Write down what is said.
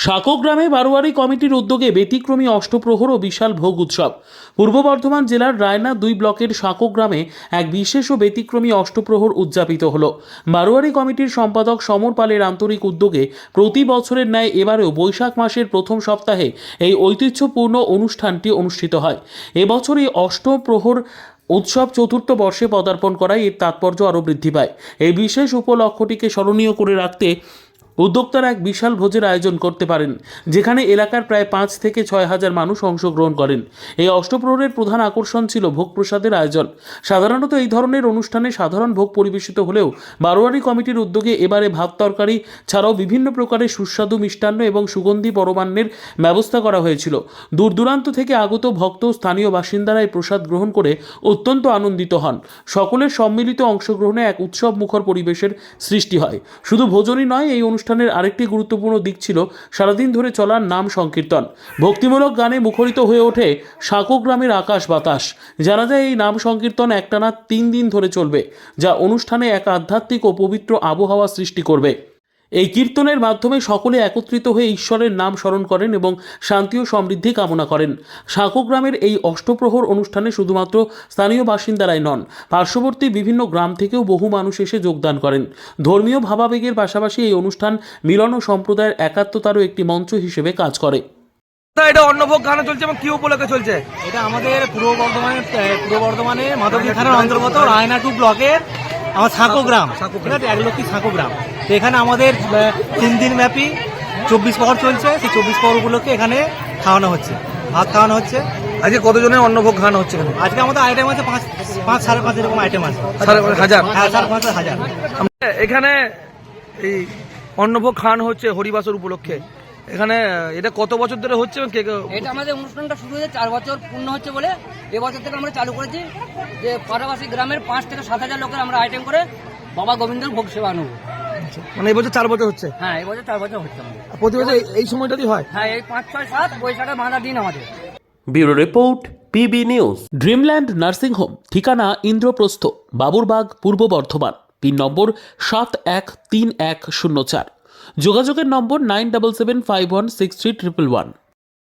সাঁকোগ্রামে বারোয়ারি কমিটির উদ্যোগে ব্যতিক্রমী অষ্টপ্রহর ও বিশাল ভোগ উৎসব। পূর্ব বর্ধমান জেলার রায়না 2 ব্লকের সাঁকোগ্রামে এক বিশেষ ও ব্যতিক্রমী অষ্টপ্রহর উদযাপিত হলো। বারোয়ারি কমিটির সম্পাদক সমর পালের আন্তরিক উদ্যোগে প্রতি বছরের ন্যায় এবারেও বৈশাখ মাসের প্রথম সপ্তাহে এই ঐতিহ্যপূর্ণ অনুষ্ঠানটি অনুষ্ঠিত হয়। এবছর এই অষ্টপ্রহর উৎসব চতুর্থ বর্ষে পদার্পণ করায় এর তাৎপর্য আরও বৃদ্ধি পায়। এই বিশেষ উপলক্ষটিকে স্মরণীয় করে রাখতে উদ্যোক্তারা এক বিশাল ভোজের আয়োজন করতে পারেন, যেখানে এলাকার প্রায় 5 থেকে 6 হাজার মানুষ অংশগ্রহণ করেন। এই অষ্টপ্রহরের প্রধান আকর্ষণ ছিল ভোগ প্রসাদের আয়োজন। সাধারণত এই ধরনের অনুষ্ঠানে সাধারণ ভোগ পরিবেশিত হলেও বারোয়ারি কমিটির উদ্যোগে এবারে ভাত তরকারি ছাড়াও বিভিন্ন প্রকারের সুস্বাদু মিষ্টান্ন এবং সুগন্ধি পরমান্নের ব্যবস্থা করা হয়েছিল। দূর দূরান্ত থেকে আগত ভক্ত স্থানীয় বাসিন্দারা এই প্রসাদ গ্রহণ করে অত্যন্ত আনন্দিত হন। সকলের সম্মিলিত অংশগ্রহণে এক উৎসব মুখর পরিবেশের সৃষ্টি হয়। শুধু ভোজনই নয়, এই অনুষ্ঠানের আরেকটি গুরুত্বপূর্ণ দিক ছিল সারাদিন ধরে চলার নাম সংকীর্তন। ভক্তিমূলক গানে মুখরিত হয়ে ওঠে সাঁকোগ্রামের আকাশ বাতাস। জানা যায় এই নাম সংকীর্তন একটানা 3 দিন ধরে চলবে, যা অনুষ্ঠানে এক আধ্যাত্মিক ও পবিত্র আবহাওয়া সৃষ্টি করবে। এই কীর্তনের মাধ্যমে সকলে একত্রিত হয়ে ঈশ্বরের নাম স্মরণ করেন এবং শান্তি ও সমৃদ্ধি কামনা করেন। সাঁকোগ্রামের এই অষ্টপ্রহর অনুষ্ঠানে শুধুমাত্র স্থানীয় বাসিন্দারাই নন, পার্শ্ববর্তী বিভিন্ন গ্রাম থেকেও বহু মানুষ এসে যোগদান করেন। ধর্মীয় ভাবাবেগের পাশাপাশি এই অনুষ্ঠান মিলন ও সম্প্রদায়ের একাত্মতারও একটি মঞ্চ হিসেবে কাজ করে। এটা অন্নভোগ গান চলছে এবং কি উপলক্ষে চলছে? এটা আমাদের পূর্ব বর্ধমানে মাধবদী থানার অন্তর্গত রায়না 2 ব্লকের আমার সাঁকোগ্রাম, ঠিক আছে, 1 লক্ষ্মী সাঁকোগ্রাম। তো এখানে আমাদের 3 দিন ব্যাপী 24 প্রহর চলছে। সেই 24 প্রহর উপলক্ষে এখানে খাওয়ানো হচ্ছে, ভাত খাওয়ানো হচ্ছে। আজকে কতজনের অন্নভোগ খাওয়ানো হচ্ছে এখানে? আজকে আমাদের আইটেম আছে 5 সাড়ে 5 এরকম আইটেম আছে। 5,500? হ্যাঁ, 5,500। এখানে এই অন্নভোগ খাওয়ানো হচ্ছে হরিবাসর উপলক্ষে। এখানে এটা কত বছর ধরে হচ্ছে? এটা আমাদের অনুষ্ঠানটা শুরু হয়েছে 4 বছর পূর্ণ হচ্ছে বলে এবছর থেকে আমরা চালু করেছি যে পাশাপাশি গ্রামের 5 থেকে 7 হাজার লোকের আমরা আইটেম করে বাবা গোবিন্দের ভোগ সেবা নেব। মানে এবছর 4 বছর হচ্ছে? হ্যাঁ, এবছর 4 বছর হচ্ছে আমাদের। প্রতি বছর এই সময়টাই হয়? হ্যাঁ, এই 5, 6, 7 বৈশাখের বাঁধা দিন আমাদের। Bureau report, PB news. Dreamland nursing home, ঠিকানা ইন্দ্রপ্রস্থ, বাবুরবাগ, পূর্ব বর্ধমান। পিন নম্বর 713104। যোগাযোগের নম্বর 9775163111।